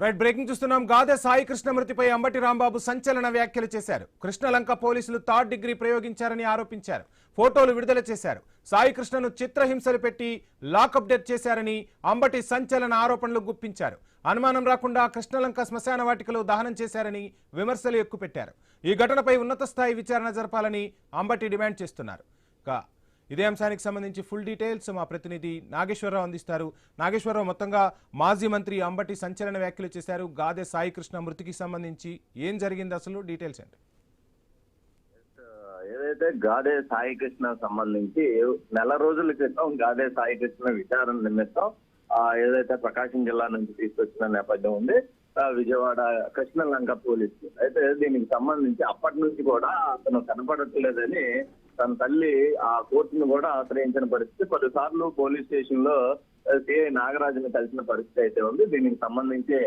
Right breaking చూస్తున్నాం. గాదె సాయి కృష్ణ మృతిపై అంబటి రాంబాబు సంచలన వ్యాఖ్యలు చేశారు. కృష్ణలంక పోలీసులు థర్డ్ డిగ్రీ ప్రయోగించారని ఆరోపించారు. ఫోటోలు విడుదల చేశారు. సాయి కృష్ణను చిత్రహింసలు పెట్టి లాకప్ డెత్ చేశారని అంబటి సంచలన ఆరోపణలు గుప్పించారు. అనుమానం రాకుండా కృష్ణలంక శ్మశాన వాటికలో దహనం చేశారని విమర్శలు ఎక్కుపెట్టారు. ఈ ఘటనపై ఉన్నత స్థాయి విచారణ జరపాలని అంబటి డిమాండ్ చేస్తున్నారు. ఇదే అంశానికి సంబంధించి ఫుల్ డీటెయిల్స్ మా ప్రతినిధి నాగేశ్వరరావు అందిస్తారు. నాగేశ్వరరావు, మొత్తంగా మాజీ మంత్రి అంబటి సంచలన వ్యాఖ్యలు చేశారు. గాదె సాయి కృష్ణ మృతికి సంబంధించి ఏం జరిగింది, అసలు డీటెయిల్స్ ఏంటి? ఏదైతే గాదె సాయి కృష్ణ సంబంధించి నెల రోజుల క్రితం గాదె సాయి కృష్ణ విచారణ నిమిత్తం ఏదైతే ప్రకాశం జిల్లా నుంచి తీసుకొచ్చిన నేపథ్యం ఉంది విజయవాడ కృష్ణలంక పోలీసులు. అయితే దీనికి సంబంధించి అప్పటి నుంచి కూడా అతను కనపడట్లేదని తన తల్లి ఆ కోర్టును కూడా ఆశ్రయించిన పరిస్థితి, పలుసార్లు పోలీస్ స్టేషన్ లో సిఐ నాగరాజుని కలిసిన పరిస్థితి అయితే ఉంది. దీనికి సంబంధించి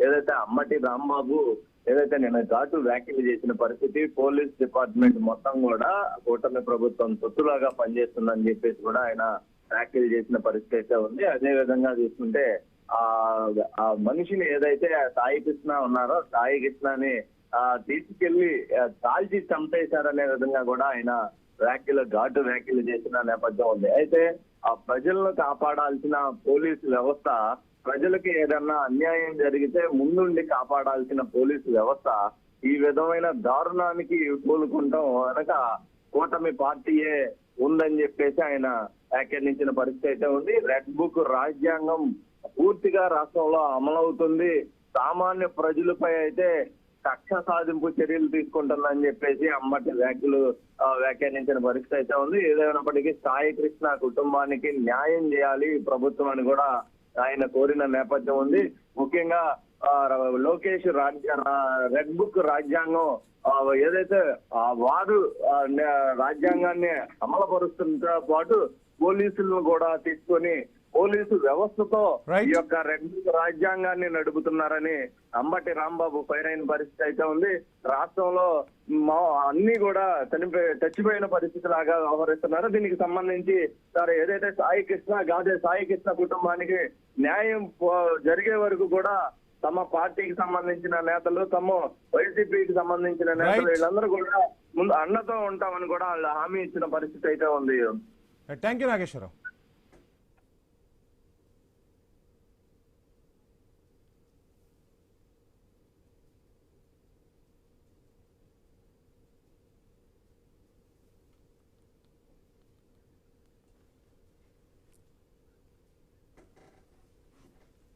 ఏదైతే అంబటి రాంబాబు ఏదైతే నేను ఘాటు వ్యాఖ్యలు చేసిన పరిస్థితి, పోలీస్ డిపార్ట్మెంట్ మొత్తం కూడా కూటమి ప్రభుత్వం తొత్తులాగా పనిచేస్తుందని చెప్పేసి కూడా ఆయన వ్యాఖ్యలు చేసిన పరిస్థితి అయితే ఉంది. అదే విధంగా చూసుకుంటే ఆ మనిషిని ఏదైతే సాయి కృష్ణ ఉన్నారో సాయి కృష్ణని తీసుకెళ్లి కాల్చి చంపేశారనే విధంగా కూడా ఆయన ఘాటు వ్యాఖ్యలు చేసిన నేపథ్యం ఉంది. అయితే ఆ ప్రజలను కాపాడాల్సిన పోలీసు వ్యవస్థ, ప్రజలకి ఏదన్నా అన్యాయం జరిగితే ముందుండి కాపాడాల్సిన పోలీసు వ్యవస్థ ఈ విధమైన దారుణానికి కోలుకుంటాం అనక కూటమి పార్టీయే ఉందని చెప్పేసి ఆయన వ్యాఖ్యానించిన పరిస్థితి అయితే ఉంది. రెడ్ బుక్ రాజ్యాంగం పూర్తిగా రాష్ట్రంలో అమలవుతుంది, సామాన్య ప్రజలపై అయితే కక్ష సాధింపు చర్యలు తీసుకుంటుందని చెప్పేసి అంబటి వ్యాఖ్యానించిన పరిస్థితి అయితే ఉంది. ఏదైనప్పటికీ సాయి కృష్ణ కుటుంబానికి న్యాయం చేయాలి ప్రభుత్వం అని కూడా ఆయన కోరిన నేపథ్యం ఉంది. ముఖ్యంగా లోకేష్ రెడ్ బుక్ రాజ్యాంగం ఏదైతే వారు రాజ్యాంగాన్ని అమలుపరుస్తున్నతో పాటు పోలీసులను కూడా తీసుకొని పోలీసు వ్యవస్థతో ఈ యొక్క రెడ్ బుక్ రాజ్యాంగాన్ని నడుపుతున్నారని అంబటి రాంబాబు ఫైర్ అయిన పరిస్థితి అయితే ఉంది. రాష్ట్రంలో అన్ని కూడా చచ్చిపోయిన పరిస్థితి లాగా వ్యవహరిస్తున్నారు. దీనికి సంబంధించి సార్ ఏదైతే గాదె సాయి కృష్ణ కుటుంబానికి న్యాయం జరిగే వరకు కూడా తమ పార్టీకి సంబంధించిన నేతలు, తమ వైసీపీకి సంబంధించిన నేతలు వీళ్ళందరూ కూడా ముందు అండతో ఉంటామని కూడా వాళ్ళు హామీ ఇచ్చిన పరిస్థితి అయితే ఉంది. Thank you Nageswararao.